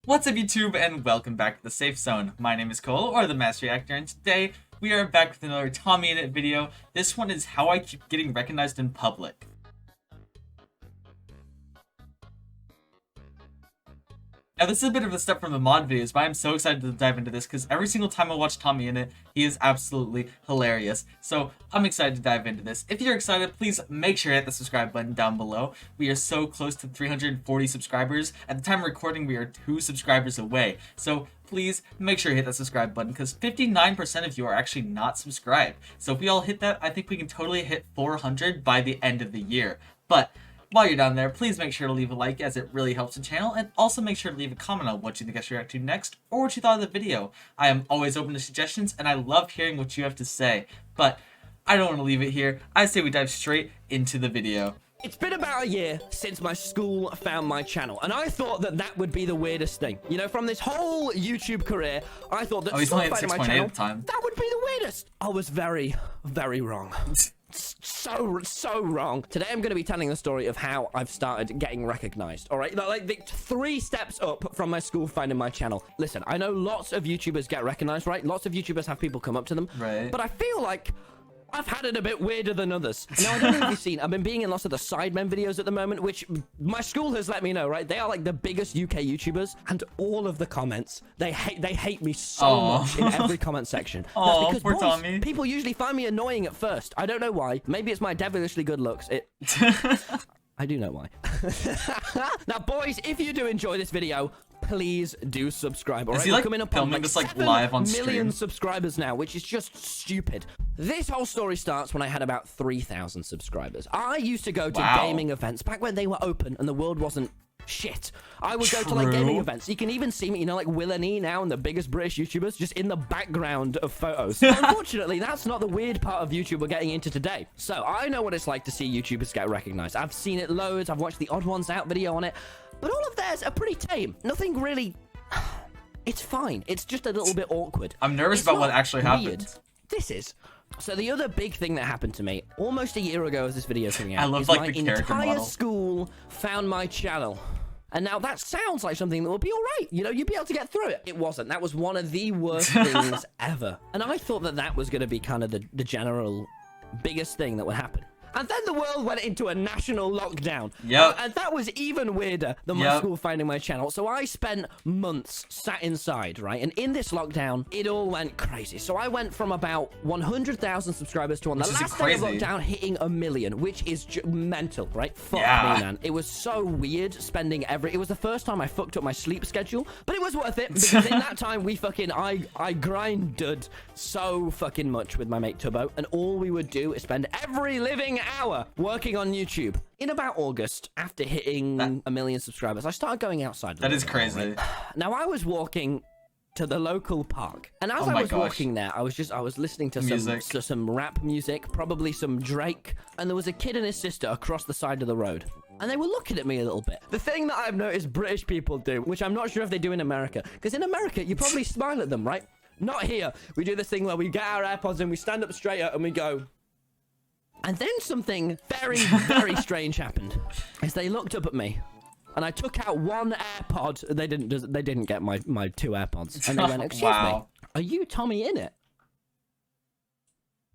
What's up YouTube and welcome back to the Safe Zone. My name is Cole, or the Master Reactor, and today we are back with another Tommy in It video. This one is how I keep getting recognized in public. Now this is a bit of a step from the mod videos, but I'm so excited to dive into this because every single time I watch Tommy in it, he is absolutely hilarious. So I'm excited to dive into this. If you're excited, please make sure to hit the subscribe button down below. We are so close to 340 subscribers. At the time of recording, we are 2 subscribers away. So please make sure to hit that subscribe button because 59% of you are actually not subscribed. So if we all hit that, I think we can totally hit 400 by the end of the year. But while you're down there, please make sure to leave a like as it really helps the channel, and also make sure to leave a comment on what you think I should react to next or what you thought of the video. I am always open to suggestions and I love hearing what you have to say, but I don't want to leave it here. I say we dive straight into the video. It's been about a year since my school found my channel, and I thought that that would be the weirdest thing. You know, from this whole YouTube career, I thought that he's only at finding my 6.8 channel, at the time. that would be the weirdest. I was very, very wrong. So wrong. Today I'm going to be telling the story of how I've started getting recognized. All right, like the 3 steps up from my school finding my channel. Listen, I know lots of YouTubers get recognized, right? Lots of YouTubers have people come up to them, Right. but I feel like I've had it a bit weirder than others. Now, I don't know if you've seen, I've been being in lots of the Sidemen videos at the moment, which my school has let me know, right? They are like the biggest UK YouTubers, and all of the comments, they hate me so much in every comment section. Oh, That's poor because, boys, Tommy. people usually find me annoying at first. I don't know why. Maybe it's my devilishly good looks. I do know why. Now, boys, if you do enjoy this video, please do subscribe. All right, he, we're like, coming up on filming like this, like, 7 live on million stream? subscribers now, which is just stupid. This whole story starts when I had about 3,000 subscribers. I used to go to gaming events back when they were open and the world wasn't shit. I would go to like gaming events. You can even see me, you know, like Will and E now and the biggest British YouTubers just in the background of photos. Unfortunately, that's not the weird part of YouTube we're getting into today. So I know what it's like to see YouTubers get recognized. I've seen it loads. I've watched the Odd Ones Out video on it, but all of theirs are pretty tame. Nothing really. It's fine. It's just a little bit awkward. I'm nervous about what actually happened. This is. So the other big thing that happened to me almost a year ago as this video coming out, I love, is like, my the character entire model. school found my channel. And now that sounds like something that will be all right. You know, you'd be able to get through it. It wasn't. That was one of the worst things ever. And I thought that that was going to be kind of the general biggest thing that would happen. And then the world went into a national lockdown. Yep. And that was even weirder than my school finding my channel. So I spent months sat inside, right? And in this lockdown, it all went crazy. So I went from about 100,000 subscribers to on the last day of lockdown hitting 1 million, which is mental, right? Fuck me, man. It was so weird spending it was the first time I fucked up my sleep schedule, but it was worth it because in that time I grinded so fucking much with my mate Tubbo, and all we would do is spend every living hour working on YouTube. In about August, after hitting 1 million subscribers, I started going outside. That is crazy. Now I was walking to the local park, and as I was walking there, I was listening to some rap music, probably some Drake, and there was a kid and his sister across the side of the road. And they were looking at me a little bit. The thing that I've noticed British people do, which I'm not sure if they do in America, because in America, you probably smile at them, right? Not here. We do this thing where we get our AirPods and we stand up straight up and we go. And then something very, very strange happened. As they looked up at me, and I took out one AirPod. They didn't get my 2 AirPods. And they went, "Excuse me, are you Tommy in it?"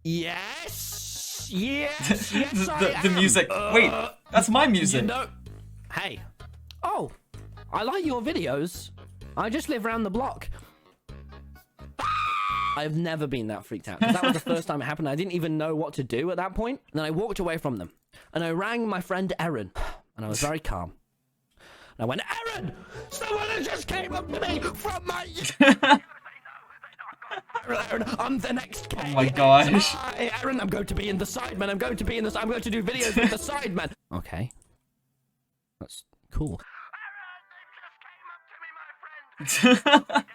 Yes, yes, yes, I am. The music. Wait, that's my music. You know, hey, oh, I like your videos. I just live around the block. I've never been that freaked out, because that was the first time it happened. I didn't even know what to do at that point. And then I walked away from them, and I rang my friend Erin, and I was very calm. And I went, "Erin, someone just came up to me from my..." Erin, I'm the next K. Oh my gosh. Hi, Erin, I'm going to be in the Sidemen. I'm going to do videos with the Sidemen. Okay. That's cool. Erin, they just came up to me, my friend.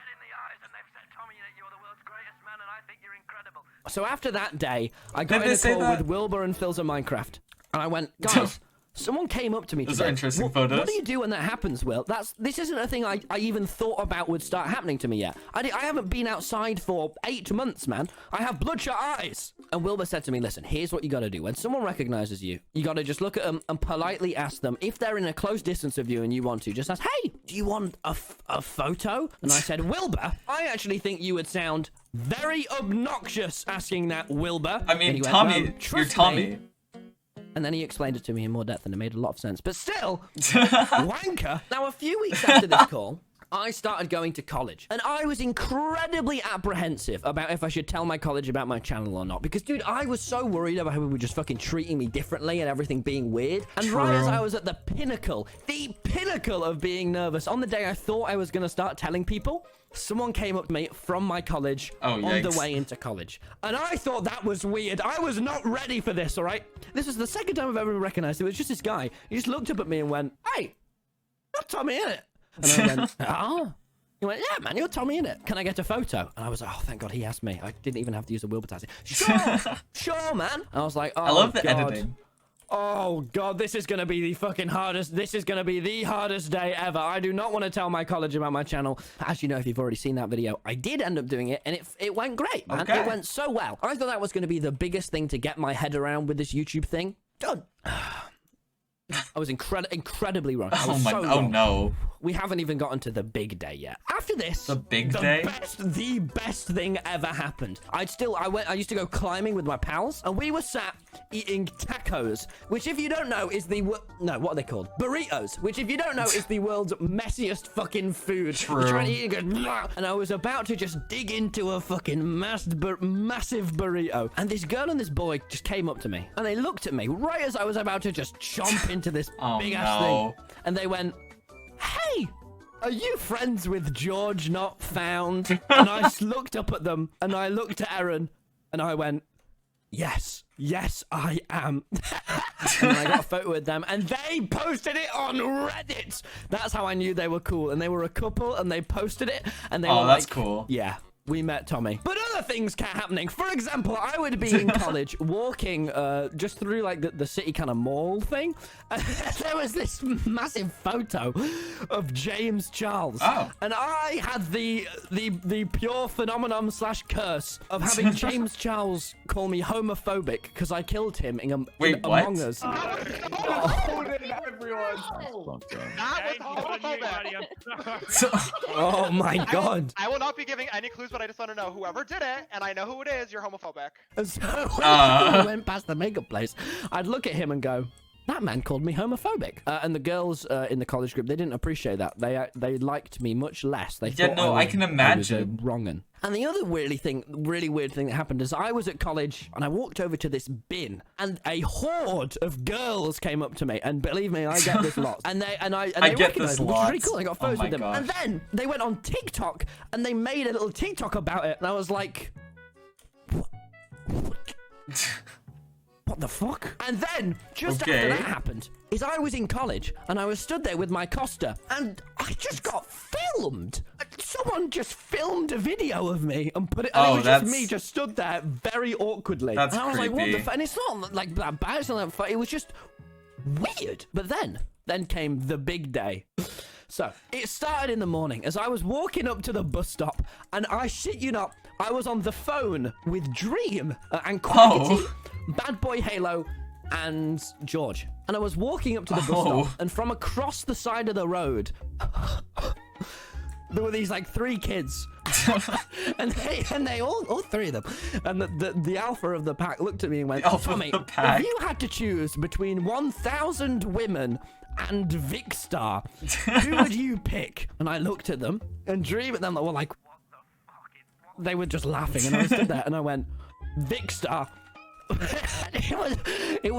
So after that day, I got in a call with Wilbur and Phil's of Minecraft. And I went, "Guys, Someone came up to me Those today. are interesting photos. What do you do when that happens, Will? This isn't a thing I even thought about would start happening to me yet. I haven't been outside for 8 months, man. I have bloodshot eyes. And Wilbur said to me, listen, here's what you got to do. When someone recognizes you, you got to just look at them and politely ask them, if they're in a close distance of you and you want to, just ask, hey, do you want a photo? And I said, Wilbur, I actually think you would sound very obnoxious asking that, Wilbur. I mean, Tommy, you're Tommy. And then he explained it to me in more depth, and it made a lot of sense. But still, wanker. Now, a few weeks after this call, I started going to college. And I was incredibly apprehensive about if I should tell my college about my channel or not. Because, dude, I was so worried about how people were just fucking treating me differently and everything being weird. And right as I was at the pinnacle of being nervous, on the day I thought I was going to start telling people, someone came up to me from my college on the way into college. And I thought that was weird. I was not ready for this, all right? This was the second time I've ever recognized it. It was just this guy. He just looked up at me and went, hey, you're Tommy, innit? And I went, oh. He went, yeah, man, you're Tommy, innit? Can I get a photo? And I was like, oh, thank God he asked me. I didn't even have to use a Wilbur taxi. Sure, man. And I was like, oh, I love the editing. Oh, God, this is going to be the fucking hardest. This is going to be the hardest day ever. I do not want to tell my college about my channel. As you know, if you've already seen that video, I did end up doing it, and it went great, man. Okay. It went so well. I thought that was going to be the biggest thing to get my head around with this YouTube thing. Done. I was incredibly wrong. Oh, no. We haven't even gotten to the big day yet. After this, the best thing ever happened. I used to go climbing with my pals, and we were sat eating tacos, which if you don't know is what are they called? Burritos, which if you don't know is the world's messiest fucking food. True. You're trying to eat and go, and I was about to just dig into a fucking massive burrito, and this girl and this boy just came up to me, and they looked at me right as I was about to just chomp into this big ass thing, and they went, hey, are you friends with George Not Found? And I looked up at them, and I looked at Aaron, and I went, yes, I am. And I got a photo with them, and they posted it on Reddit. That's how I knew they were cool. And they were a couple, and they posted it, and they were that's like, cool. Yeah. We met Tommy. But other things kept happening. For example, I would be in college walking just through like the city kind of mall thing. And there was this massive photo of James Charles. Oh. And I had the pure phenomenon / curse of having James Charles call me homophobic because I killed him in Among Us. Oh my God. I will not be giving any clues, but I just want to know whoever did it, and I know who it is, you're homophobic. So when we went past the makeup place, I'd look at him and go, that man called me homophobic. And the girls in the college group, they didn't appreciate that. They liked me much less. They thought I can imagine. I was wrongin'. And the other really weird thing that happened is I was at college and I walked over to this bin and a horde of girls came up to me. And believe me, I get this lot. And they recognized me, which was really cool. I got photos with them. Gosh. And then they went on TikTok and they made a little TikTok about it. And I was like, what the fuck? And then, just after that happened, is I was in college, and I was stood there with my Costa, and I just got filmed. Someone just filmed a video of me and put it, and it was just me just stood there very awkwardly. That's and I was creepy. like, what the fuck? And it's not like that bad, it's not that fun. It was just weird. But then came the big day. So, it started in the morning as I was walking up to the bus stop, and I shit you not, I was on the phone with Dream and Quackity, Bad Boy Halo, and George. And I was walking up to the bus stop, and from across the side of the road, there were these like 3 kids. and they all 3 of them. And the alpha of the pack looked at me and went, Tommy, if you had to choose between 1,000 women and Vicstar, who would you pick? And I looked at them, and Dream and them were like, what the fuck? They were just laughing, and I stood there, and I went, Vicstar. That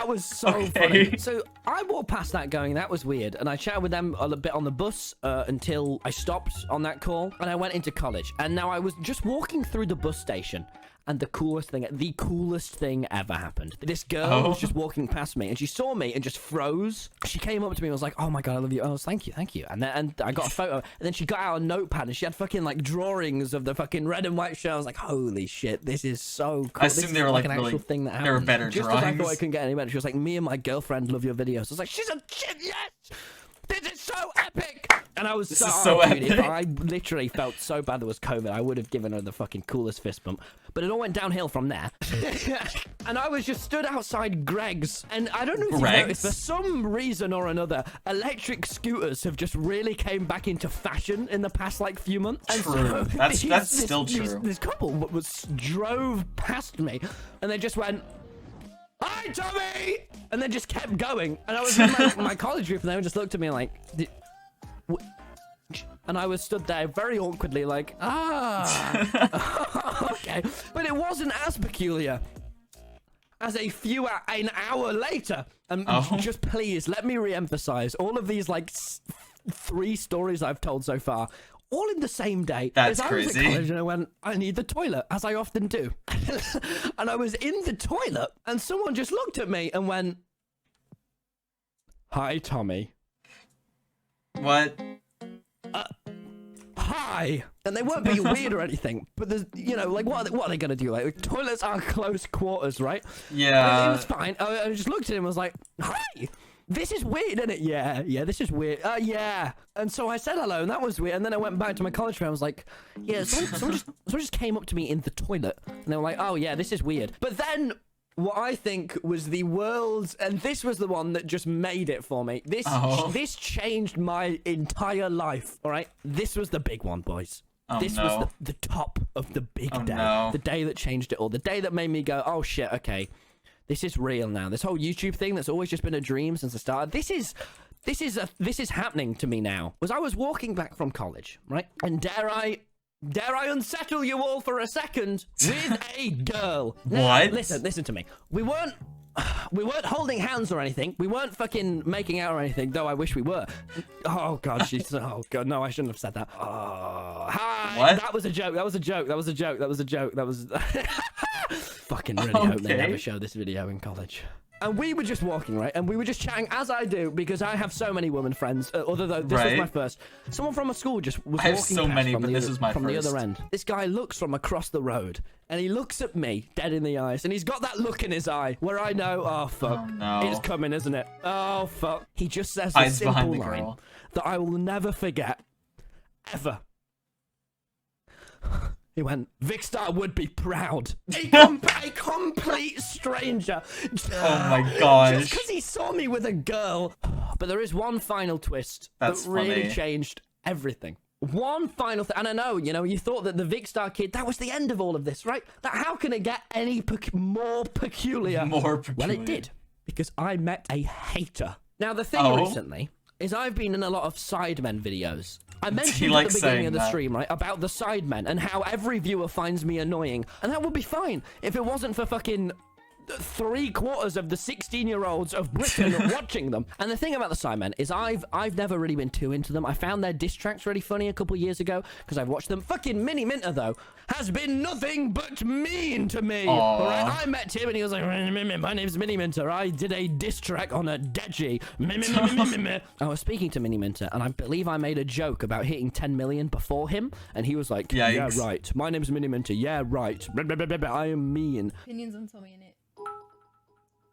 was so funny. So I walked past that going, that was weird, and I chatted with them a bit on the bus until I stopped on that call, and I went into college. And now I was just walking through the bus station, And the coolest thing ever happened. This girl was just walking past me, and she saw me and just froze. She came up to me and was like, "Oh my god, I love you." I was, "Thank you." And I got a photo, and then she got out a notepad, and she had fucking like drawings of the fucking red and white shirt. I was like, "Holy shit, this is so cool." I assume they were like an really, actual thing that happened. they were better just drawings. As I thought I couldn't get any better. She was like, "Me and my girlfriend love your videos." I was like, "She's a shit, yes! This is so epic!" And I was This is so dude, epic. if I literally felt so bad there was COVID, I would have given her the fucking coolest fist bump. But it all went downhill from there. And I was just stood outside Greg's. And I don't know if you've noticed, for some reason or another, electric scooters have just really came back into fashion in the past, like, few months. And true. so That's still true. This couple drove past me, and they just went, "Hi, Tommy!" And then just kept going. And I was in my college group, and they just looked at me like... And I was stood there very awkwardly like, okay. But it wasn't as peculiar as an hour later. And just please, let me re-emphasize, all of these like 3 stories I've told so far, all in the same day. That's I crazy. was at college and I went, "I need the toilet," as I often do. And I was in the toilet, and someone just looked at me and went, "Hi, Tommy." What? Hi. And they weren't being weird or anything, but there's, like, what are they gonna do? Like, toilets are close quarters, right? Yeah. And it was fine. I just looked at him and was like, "Hi. This is weird, isn't it?" Yeah, this is weird. Yeah. And so I said hello, and that was weird. And then I went back to my college friend. I was like, "Yeah, someone just came up to me in the toilet." And they were like, "Oh, yeah, this is weird." But then what I think was the world's, and this was the one that just made it for me. This changed my entire life, all right? This was the big one, boys. This was the top of the big day. No. The day that changed it all. The day that made me go, "Oh, shit, okay. This is real now. This whole YouTube thing that's always just been a dream since the start. This is happening to me now." Was I was walking back from college, right? And dare I unsettle you all for a second with a girl. Now, What? Listen to me. We weren't holding hands or anything. We weren't fucking making out or anything, though I wish we were. Oh god, oh god, no, I shouldn't have said that. Oh, hi. What? That was a joke. That was fucking really hope they never show this video in college. And we were just walking, right? And we were just chatting, as I do, because I have so many women friends. Although this was my first. Someone from a school just was walking past from the other end. This guy looks from across the road, and he looks at me dead in the eyes, and he's got that look in his eye where I know, oh fuck, it's coming, isn't it? Oh fuck. He just says this simple line that I will never forget, ever. He went, "Vicstar would be proud." A complete stranger. Oh my gosh. Just because he saw me with a girl. But there is one final twist that really changed everything. One final thing. And I know, you thought that the Vicstar kid, that was the end of all of this, right? That how can it get any more peculiar? More peculiar. Well, it did. Because I met a hater. Now, the thing recently is I've been in a lot of Sidemen videos. I mentioned at the beginning of the stream, right, about the Sidemen and how every viewer finds me annoying. And that would be fine if it wasn't for fucking 3/4 of the 16-year-olds of Britain watching them. And the thing about the Sidemen is I've never really been too into them. I found their diss tracks really funny a couple years ago because I've watched them. Fucking Mini Minter, though, has been nothing but mean to me. All right? I met him and he was like, "My name's Mini Minter. I did a diss track on a Deji." I was speaking to Mini Minter, and I believe I made a joke about hitting 10 million before him, and he was like, "Yeah, right. My name's Mini Minter. Yeah, right. I am mean." Opinions on Tommy, innit?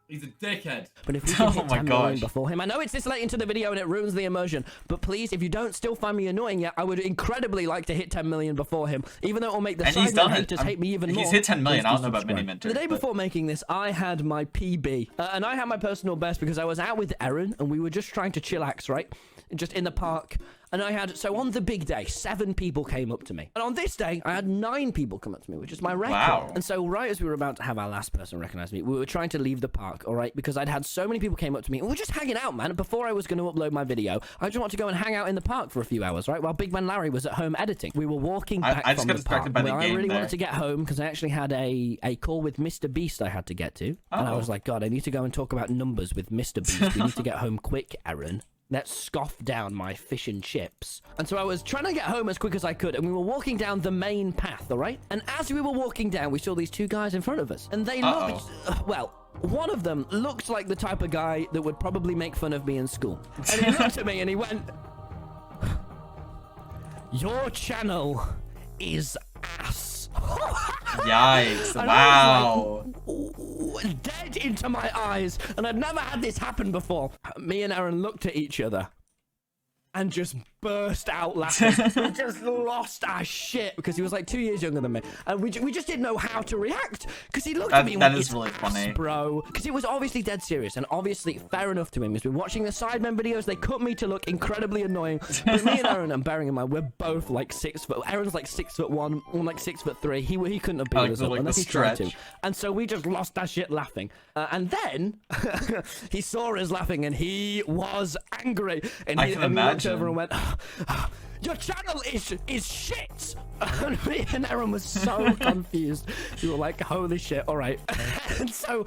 He's a dickhead. But if we can hit 10 million before him, I know it's this late into the video and it ruins the immersion, but please, if you don't still find me annoying yet, I would incredibly like to hit 10 million before him, even though it will make the Sidemen haters hate me even more. He's hit 10 million. I don't know about Mini Minter. The day before making this, I had my PB, and I had my personal best because I was out with Erin, and we were just trying to chillax, right? Just in the park. And I had, so on the big day, 7 people came up to me. And on this day, I had 9 people come up to me, which is my record. Wow. And so right as we were about to have our last person recognize me, we were trying to leave the park, all right? Because I'd had so many people came up to me, and we were just hanging out, man. Before I was going to upload my video, I just wanted to go and hang out in the park for a few hours, right? While Big Man Larry was at home editing. We were walking back from the park. I really wanted to get home because I actually had a call with Mr. Beast I had to get to. And I was like, God, I need to go and talk about numbers with Mr. Beast. We need to get home quick, Aaron. that scoffed down my fish and chips. And so I was trying to get home as quick as I could, and we were walking down the main path, all right? And as we were walking down, we saw these two guys in front of us. And they looked, well, one of them looked like the type of guy that would probably make fun of me in school. And he looked at me and he went, "Your channel is ass." Yikes. And Wow. I was like, dead into my eyes, and I'd never had this happen before. Me and Aaron looked at each other and just burst out laughing. We just lost our shit because he was like 2 years younger than me, and we just didn't know how to react because he looked at me and went, that is really funny, bro, because it was obviously dead serious, and obviously fair enough to him. He's been watching the Sidemen videos. They cut me to look incredibly annoying, but me and Aaron, and bearing in mind we're both like 6 foot. Aaron's like 6'1", I'm like 6'3". He couldn't have beat us up unless he tried to, and so we just lost our shit laughing. And then he saw us laughing and he was angry, and I can imagine. Over and went, "Your channel is shit." And me and Aaron was so confused. We were like, "Holy shit! All right." And so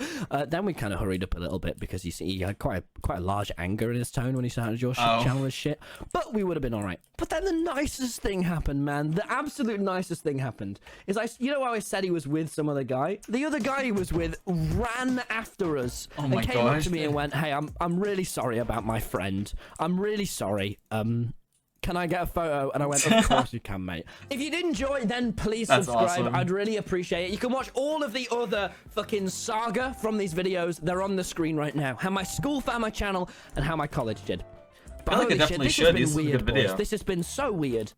then we kind of hurried up a little bit because he had quite a large anger in his tone when he started your channel is shit. But we would have been all right. But then the nicest thing happened, man. The absolute nicest thing happened is you know how I said he was with some other guy? The other guy he was with ran after us and came up to me and went, "Hey, I'm really sorry about my friend. I'm really sorry. Can I get a photo?" And I went, "Of course you can, mate. If you did enjoy, then please subscribe. Awesome. I'd really appreciate it. You can watch all of the other fucking saga from these videos. They're on the screen right now. How my school found my channel and how my college did." But I feel like it definitely should. This is a good video. This has been so weird.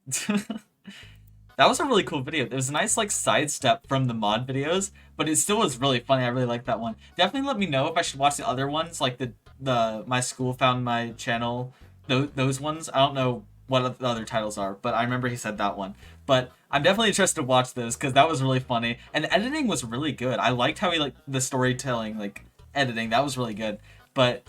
That was a really cool video. It was a nice like sidestep from the mod videos, but it still was really funny. I really liked that one. Definitely let me know if I should watch the other ones, like the my school found my channel. Those ones. I don't know what the other titles are, but I remember he said that one. But I'm definitely interested to watch those because that was really funny, and the editing was really good. I liked how he like the storytelling, like editing. That was really good. But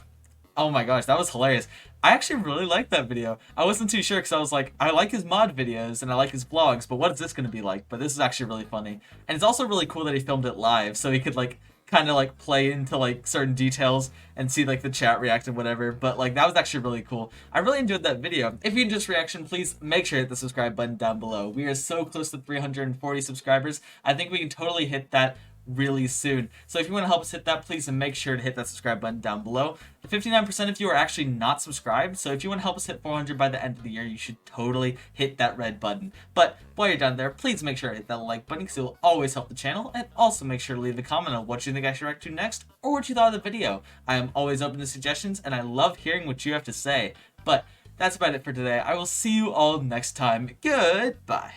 oh my gosh, that was hilarious. I actually really liked that video. I wasn't too sure because I was like, I like his mod videos and I like his vlogs, but what is this going to be like? But this is actually really funny. And it's also really cool that he filmed it live, so he could like kind of like play into like certain details and see like the chat react and whatever. But like that was actually really cool. I really enjoyed that video. If you enjoyed this reaction, please make sure to hit the subscribe button down below. We are so close to 340 subscribers. I think we can totally hit that really soon. So if you want to help us hit that, please make sure to hit that subscribe button down below. 59% of you are actually not subscribed, so if you want to help us hit 400 by the end of the year, you should totally hit that red button. But while you're down there, please make sure to hit that like button because it will always help the channel, and also make sure to leave a comment on what you think I should react to next or what you thought of the video. I am always open to suggestions and I love hearing what you have to say. But that's about it for today. I will see you all next time. Goodbye.